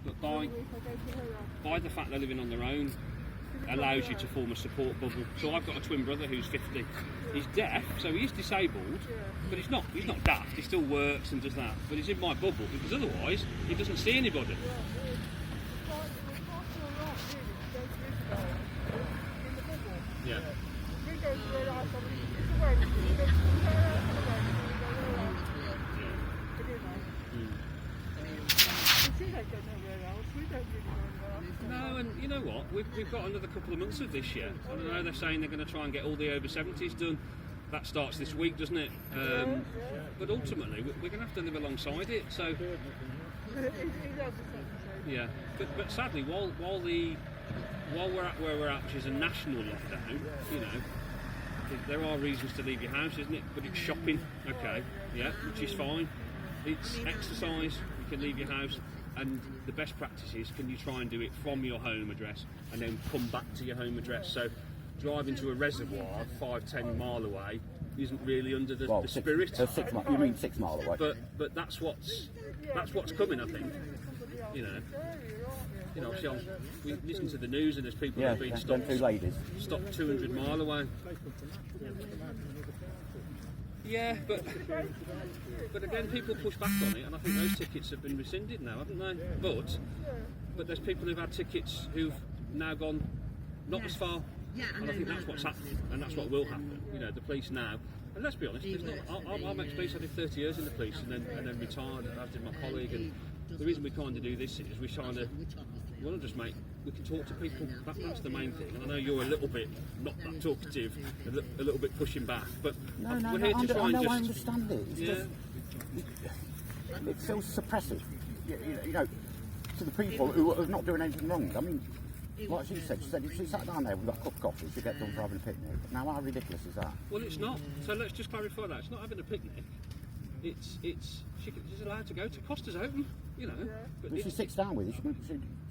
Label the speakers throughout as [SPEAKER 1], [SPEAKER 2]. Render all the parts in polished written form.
[SPEAKER 1] But by the fact they're living on their own, allows you to form a support bubble. So I've got a twin brother who's 50. He's deaf, so he is disabled, but he's not daft. He still works and does that. But he's in my bubble because otherwise he doesn't see anybody. Yeah. No, and you know what? We've got another couple of months of this yet. I don't know, they're saying they're going to try and get all the over 70s done. That starts this week, doesn't it? But ultimately, we're going to have to live alongside it. So, yeah. But sadly, while we're at where we're at, which is a national lockdown, you know, there are reasons to leave your house, isn't it? But it's shopping, okay, yeah, which is fine. It's exercise, you can leave your house. And the best practice is, can you try and do it from your home address and then come back to your home address? So driving to a reservoir 5-10 mile away isn't really under the spirit.
[SPEAKER 2] 6 miles. You mean 6 miles away?
[SPEAKER 1] But that's what's coming, I think. You know, we listen to the news and there's people who have been stopped 200 mile away. Yeah, but again, people push back on it, and I think those tickets have been rescinded now, haven't they? But there's people who've had tickets who've now gone not as far, and I think that's what's happening, and that's what will happen. You know, the police now, and let's be honest, I'm ex-police. I did 30 years in the police, and then retired, as did my colleague. And the reason we kind of do this is we're trying to. We want to just we can talk to people, that's the main thing. And I know you're a little bit not that talkative, a little bit pushing back, but we're here to try and just...
[SPEAKER 2] I understand it. It's just, it feels suppressive, you know, to the people who are not doing anything wrong. I mean, like she said if she sat down there with a cup of coffee, she'd get done for having a picnic. Now, how ridiculous is that?
[SPEAKER 1] Well, it's not. So let's just clarify that. It's not having a picnic. She's allowed to go to Costa's open, you know.
[SPEAKER 2] But if she sits down with you,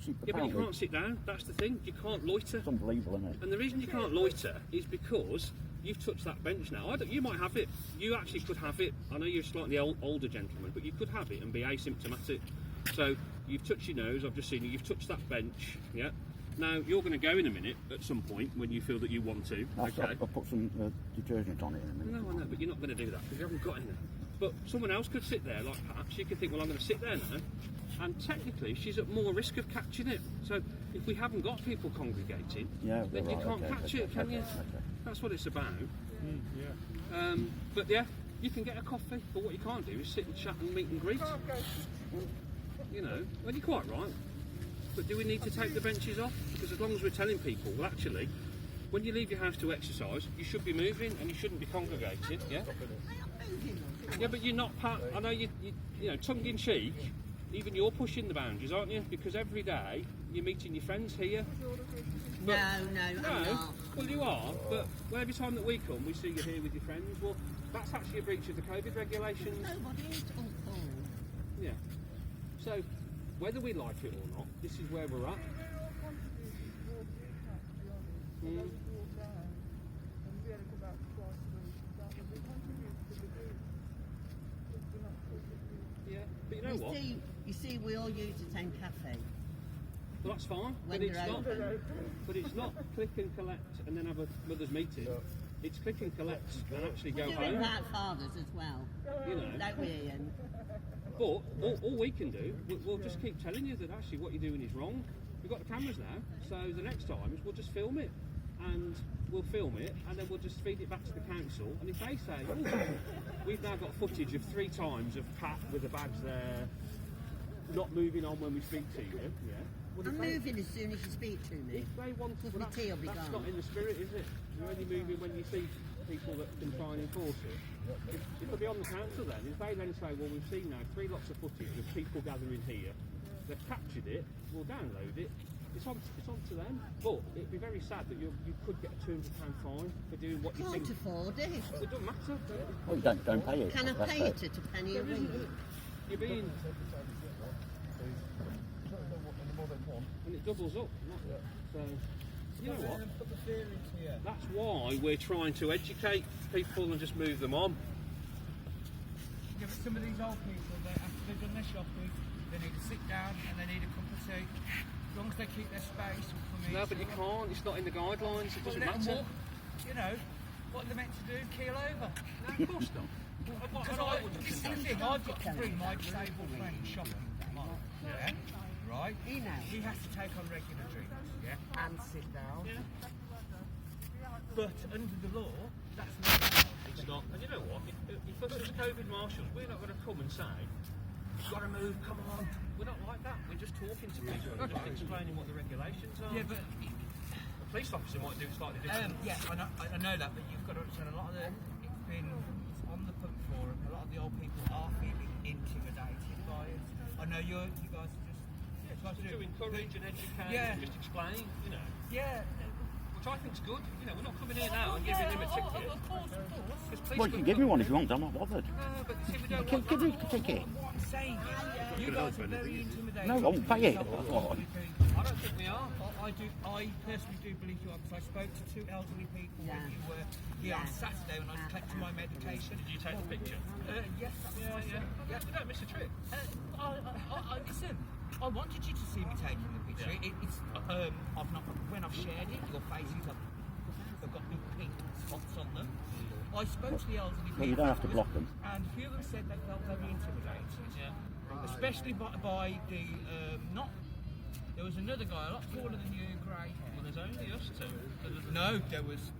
[SPEAKER 2] she
[SPEAKER 1] but you can't sit down. That's the thing. You can't loiter.
[SPEAKER 2] It's unbelievable, isn't it?
[SPEAKER 1] And the reason you can't loiter is because you've touched that bench now. You might have it. You actually could have it. I know you're a slightly older gentleman, but you could have it and be asymptomatic. So you've touched your nose. I've just seen you. You've touched that bench. Yeah. Now you're going to go in a minute at some point when you feel that you want to. Okay.
[SPEAKER 2] I'll put some detergent on it in a minute.
[SPEAKER 1] No, I know, but you're not going to do that because you haven't got any. But someone else could sit there, like perhaps you could think, well, I'm going to sit there now, and technically she's at more risk of catching it. So if we haven't got people congregating, then you can't catch it, can you? Okay. That's what it's about. But yeah, you can get a coffee, but what you can't do is sit and chat and meet and greet. You know, well, you're quite right. But do we need to take the benches off? Because as long as we're telling people, well, actually, when you leave your house to exercise, you should be moving and you shouldn't be congregating. Yeah. Yeah, but you're not part. I know you know, tongue in cheek. Even you're pushing the boundaries, aren't you? Because every day you're meeting your friends here.
[SPEAKER 3] But, no, I'm not.
[SPEAKER 1] Well, you are. But every time that we come, we see you here with your friends. Well, that's actually a breach of the COVID regulations.
[SPEAKER 3] Nobody is awful.
[SPEAKER 1] Yeah. So, whether we like it or not, this is where we're at. Yeah, but you know what?
[SPEAKER 3] You see, we all use the same cafe.
[SPEAKER 1] Well, that's fine,
[SPEAKER 3] when
[SPEAKER 1] but it's not.
[SPEAKER 3] open.
[SPEAKER 1] But it's not click and collect and then have a mother's meeting. It's click and collect and actually go home.
[SPEAKER 3] We're doing that fathers as well.
[SPEAKER 1] You know.
[SPEAKER 3] Don't we, Ian?
[SPEAKER 1] But all we can do, we'll just keep telling you that actually what you're doing is wrong. We've got the cameras now, so the next time is we'll just film it. And we'll film it, and then we'll just feed it back to the council. And if they say, oh, we've now got footage of 3 times of Pat with the bags there, not moving on when we speak to you, yeah. Well,
[SPEAKER 3] I'm moving as soon as you speak to me.
[SPEAKER 1] If they want to,
[SPEAKER 3] my tea will be
[SPEAKER 1] that's
[SPEAKER 3] gone.
[SPEAKER 1] not in the spirit, is it? You're only moving when you see people that can try and enforce it. It'll be on the council then. If they then say, well, we've seen now 3 lots of footage of people gathering here, they've captured it, we'll download it. It's on to them, but it'd be very sad that you could get a £200 fine for doing what you think.
[SPEAKER 3] Can't afford it.
[SPEAKER 1] It doesn't matter.
[SPEAKER 2] Well, you don't pay it.
[SPEAKER 3] Can I pay it at a penny a week?
[SPEAKER 1] You're being... And it doubles up. So, you know what? That's why we're trying to educate people and just move them on.
[SPEAKER 4] Yeah, but some of these old people, after they've done their shopping, they need a see. As long as they keep their space for me.
[SPEAKER 1] No, but you can't. It's not in the guidelines. It doesn't
[SPEAKER 4] let them
[SPEAKER 1] matter.
[SPEAKER 4] walk, you know, what are they meant to do? Keel over?
[SPEAKER 1] No, of course not.
[SPEAKER 4] Because this is the thing, I've got to bring my disabled friend shopping tomorrow. Yeah? Right?
[SPEAKER 3] He knows.
[SPEAKER 4] He has to take on regular drinks. Yeah?
[SPEAKER 3] And sit down.
[SPEAKER 1] Yeah.
[SPEAKER 4] But under the law, that's not allowed.
[SPEAKER 1] It's not. And you know what? If us as COVID marshals, we're not going to come and say, you've got to move, come on. We're not like that. We're just talking to people. We're just explaining what the regulations are.
[SPEAKER 4] Yeah, but
[SPEAKER 1] A police officer might do it slightly different.
[SPEAKER 4] yeah, I know that, but you've got to understand a lot of it's been on the pump forum. A lot of the old people are feeling intimidated by it. I know you guys are just
[SPEAKER 1] To encourage and educate
[SPEAKER 4] Yeah.
[SPEAKER 1] and just explain, you know.
[SPEAKER 4] yeah.
[SPEAKER 1] Which I think's good. You know, we're not coming here now and giving them a ticket.
[SPEAKER 4] Of course.
[SPEAKER 1] 'Cause police
[SPEAKER 2] Well, you can
[SPEAKER 1] could
[SPEAKER 2] give me
[SPEAKER 1] come-
[SPEAKER 2] one if you want. I'm not bothered.
[SPEAKER 1] No, but see, we don't
[SPEAKER 2] Give
[SPEAKER 1] want
[SPEAKER 2] me
[SPEAKER 1] that.
[SPEAKER 2] a ticket.
[SPEAKER 4] What I'm saying is, you guys are very intimidating.
[SPEAKER 2] No, I won't pay it.
[SPEAKER 1] I don't think we are.
[SPEAKER 4] I personally do believe you are, because I spoke to two elderly people when you were here on Saturday when I was collecting my medication.
[SPEAKER 1] Did you take the picture?
[SPEAKER 4] Yes, that was myself.
[SPEAKER 1] Yeah. You don't miss a trick.
[SPEAKER 4] Listen, I wanted you to see me taking the picture.
[SPEAKER 1] Yeah.
[SPEAKER 4] I've not when I've shared it, your faces have got big pink spots on them. I spoke to the elderly people.
[SPEAKER 2] Well, you don't have to block them.
[SPEAKER 4] And a few of them said they felt very intimidated.
[SPEAKER 1] Yeah.
[SPEAKER 4] Especially by the not. There was another guy a lot taller than you, grey hair.
[SPEAKER 1] Well, there's only us two.
[SPEAKER 4] No, there was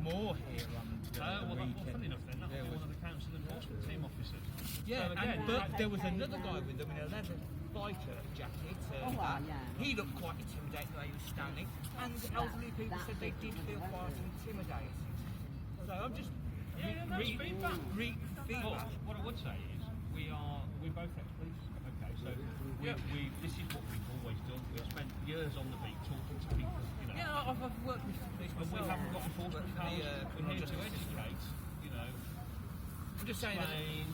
[SPEAKER 4] more here on the
[SPEAKER 1] Well,
[SPEAKER 4] weekend.
[SPEAKER 1] funny enough, then that
[SPEAKER 4] There
[SPEAKER 1] was
[SPEAKER 4] was-
[SPEAKER 1] one of the council enforcement team officers.
[SPEAKER 4] Yeah,
[SPEAKER 1] So again,
[SPEAKER 4] but there was another guy with them in a leather fighter jacket.
[SPEAKER 3] yeah.
[SPEAKER 4] He looked quite intimidated the way he was standing, and the elderly people said they did feel quite intimidated. So I'm just
[SPEAKER 1] that's feedback.
[SPEAKER 4] feedback.
[SPEAKER 1] Well, what I would say is we're both ex-police. Okay, so we this is what we've always done. We've spent years on the beat talking to people. You know,
[SPEAKER 4] Yeah, I've worked with police
[SPEAKER 1] and we
[SPEAKER 4] myself.
[SPEAKER 1] haven't got enforcement
[SPEAKER 4] But
[SPEAKER 1] powers. We're here to
[SPEAKER 4] justice system.
[SPEAKER 1] educate. You know,
[SPEAKER 4] I'm just saying that.
[SPEAKER 1] explain.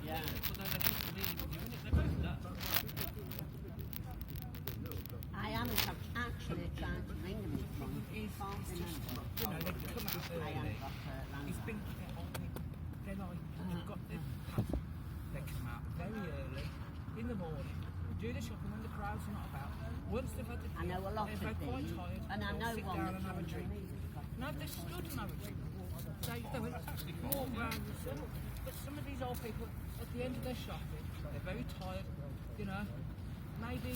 [SPEAKER 3] Yeah.
[SPEAKER 1] But no, they shouldn't really be doing it. They're both that.
[SPEAKER 3] I am actually trying to ring him this morning. He can't remember.
[SPEAKER 4] You know, they come out
[SPEAKER 3] I
[SPEAKER 4] early.
[SPEAKER 3] haven't got her
[SPEAKER 4] It's
[SPEAKER 3] landline.
[SPEAKER 4] been old people. They're like, they've got the they come out very early in the morning, do the shopping when the crowd's not about. Once they've had the
[SPEAKER 3] I know a lot
[SPEAKER 4] they've
[SPEAKER 3] of
[SPEAKER 4] had quite
[SPEAKER 3] these,
[SPEAKER 4] tired,
[SPEAKER 3] and I
[SPEAKER 4] they'll
[SPEAKER 3] know
[SPEAKER 4] sit
[SPEAKER 3] one
[SPEAKER 4] down
[SPEAKER 3] that's
[SPEAKER 4] and have a
[SPEAKER 3] on
[SPEAKER 4] drink.
[SPEAKER 3] the music.
[SPEAKER 4] No, they stood and have a drink. They would walk round the sun. But some of these old people, at the end of their shopping, they're very tired, you know, maybe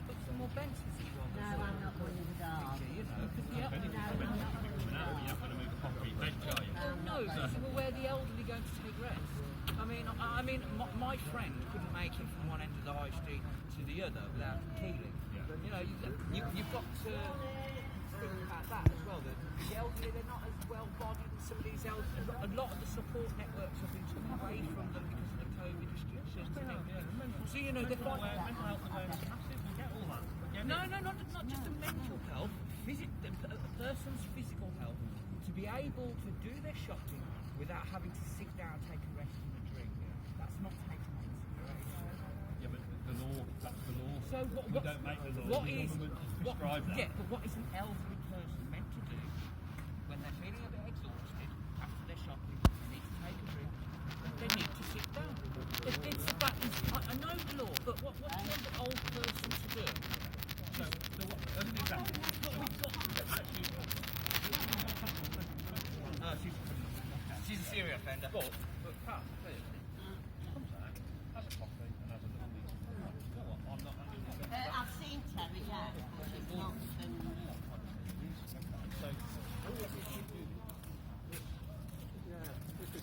[SPEAKER 4] put some more benches in one.
[SPEAKER 3] No, I'm not going to the dog.
[SPEAKER 4] You know, because the
[SPEAKER 3] No, I'm not going to the dog.
[SPEAKER 1] You're not going to move a concrete bench, are you?
[SPEAKER 4] no, well, where the elderly going to take rest. I mean, my friend couldn't make it from one end of the high street to the other without keeling. You know, you've got to think about that as well. That the elderly, they're not as well bodied as some of these elderly. A lot of the support networks have been taken away from them because of the COVID restrictions. So you know, they're fighting.
[SPEAKER 1] Mental health awareness is massive. We get all that. We get
[SPEAKER 4] No,
[SPEAKER 1] it.
[SPEAKER 4] not just the mental health, a person's physical health, to be able to do their shopping without having to sit down, take a rest and a drink. That's not taken into consideration.
[SPEAKER 1] Yeah, but the law, that's the law.
[SPEAKER 4] So
[SPEAKER 1] We don't make the law.
[SPEAKER 4] what
[SPEAKER 1] The
[SPEAKER 4] is
[SPEAKER 1] government
[SPEAKER 4] what,
[SPEAKER 1] prescribe that.
[SPEAKER 4] yeah, but what is an elderly person meant to do when they're feeling a bit exhausted after their shopping? They need to take a drink. They need to sit down. It's about, I know the law, but what do you want an old person to do?
[SPEAKER 1] So what, as an example,
[SPEAKER 4] She's a serial offender.
[SPEAKER 1] but Pat, please, comes out, has a coffee and has a little meal. You know what, I'm not doing this.
[SPEAKER 3] I've seen Terry, yeah. But it's not been...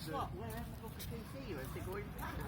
[SPEAKER 1] So,
[SPEAKER 3] What, wherever the fuck I can see you as they're going past.